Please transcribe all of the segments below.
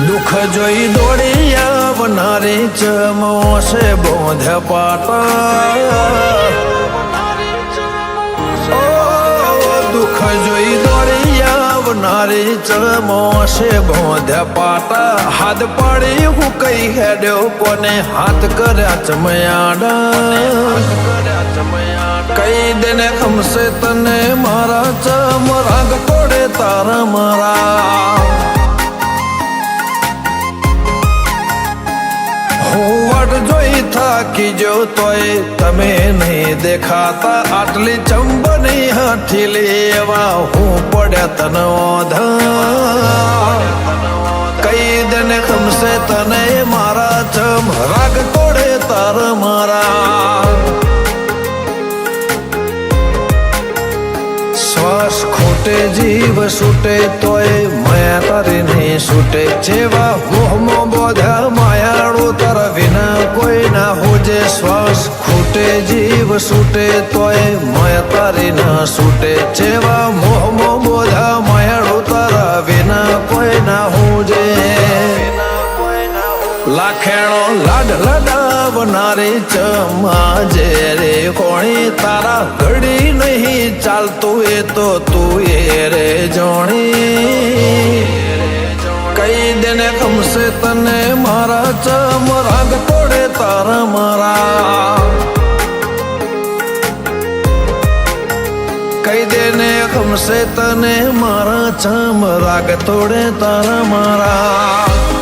દુઃખ જોઈ દોડી આવનારી ચમોશે બોધ્યા પાટા દુઃખ જોઈ દોડી આવનારી ચમોશે બોધ્યા પાટા હાથ પાડી હું કઈ હેડ્યો કોને હાથ કર્યા ચમયાડા કઈ દેને ખમશે તને મારા ચમ રાગ તોડે તારા મારા જોઈ થાકી જો તોય તમે નહીં દેખાતા આટલી ચંબની હાથી લેવા હું પડ્યા તને ઓધા કઈ દેને ખમશે તને મારા ચમ રાગ તોડે તાર મારા શ્વાસ ખૂટે જીવ છૂટે તોય માયા તારી નહીં છૂટે જેવા મોહમાં બોધ્યા માયાળો તારા વિના કોઈ ના હોજે શ્વાસ ખૂટે જીવ છૂટે તોય માયા તારી ના છૂટે જેવા મોહમાં બોધ્યા માયાળો તારા વિના કોઈ ના હોજે લાખેણો લાડ લડાવનારી ચમાજે રે કોણી તારા ઘડી નહીં ચાલતું એ તો તું એ રે જોણી કઈ દેને ખમશે તને મારા ચમ રાગ તોડે તારા મારા કઈ દેને ખમશે તને મારા ચમ રાગ તોડે તારા મારા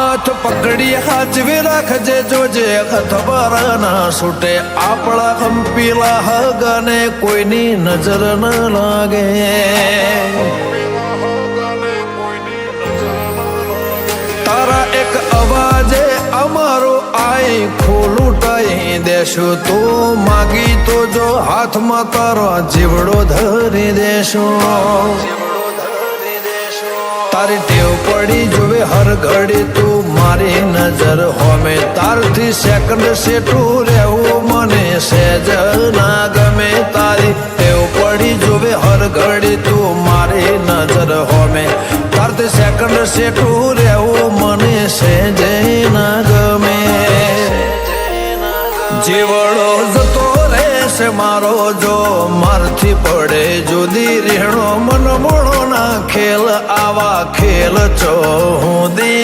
હાથ પકડી હાચવી રાખજે જોજે ખબર ના છૂટે આપણા ખંપીલા હગાને કોઈની નજર ન લાગે તારા એક અવાજે અમારો આઈ ખોલુટાઈ દેશું તું માગી તો જો હાથમાં તારો જીવડો ધરી દેશું તારી ટેવ પડી જોવે હર ઘડી તું મારી નજર હોમે તારથી સેકન્ડ સેટું રહેવું મને સહેજ ના ગમે તારી ટેવ પડી જોવે હર ઘડી તું મારી નજર હોમે તારથી સેકન્ડ સેટું રહેવું મને સહેજ ના ગમે જીવડો જતો રહેશે મારો જો મારથી પડે જુદી રેણો મન મોણો ના ખેલ આવા ખેલ ચો હું દી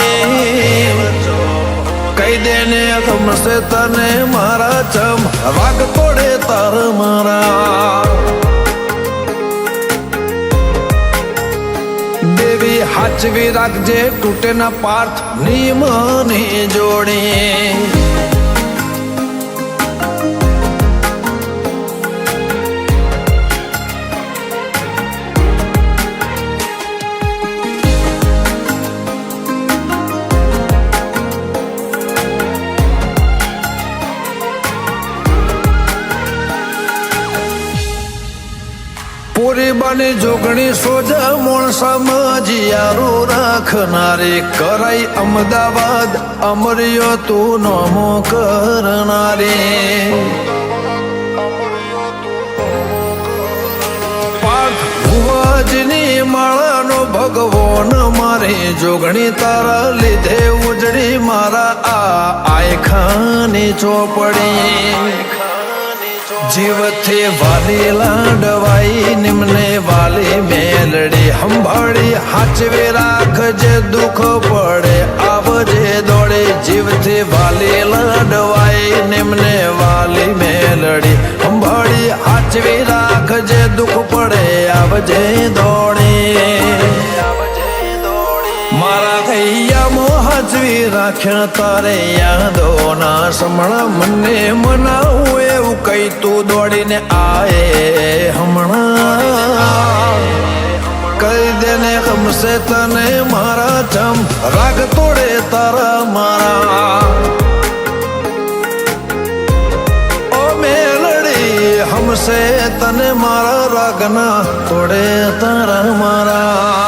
કઈ દેને ખમશે તને મારા ચમ રાગ તોડે તાર મારા દેવી હાચવી રાખજે તૂટે ના પાર્થ નિયમની જોડી પૂરી બની જોગણી સોજા મોણસા મજીયારું રાખનારી કરાઈ અમદાવાદ અમરિયો તું નમો કરનારી પાર્થ ભુવાજની માળાનો ભગવાન મારી જોગણી તારા લીધે ઉજળી મારા આયખાની ચોપડી જીવથી વાલી લાડવાઈ નિમને વાલી મેલડી સંભાળી હાચવી રાખજે દુઃખ પડે આવજે દોડે જીવથી વાલી લાડવાઈ નિમને વાલી મેલડી સંભાળી હાચવી રાખજે દુઃખ પડે આવજે દોડે મારા કૈયામાં હાચવી રાખ્યા તારે યાદો ના સમણા મને મનાવું એવું કઈ તું દોડીને આયે હમણાં કઈ દેને ખમશે તને મારા ચમ રાગ તોડે તારા મારા ઓ મેલડી હમ આવશે તને મારા રાગના તોડે તારા મારા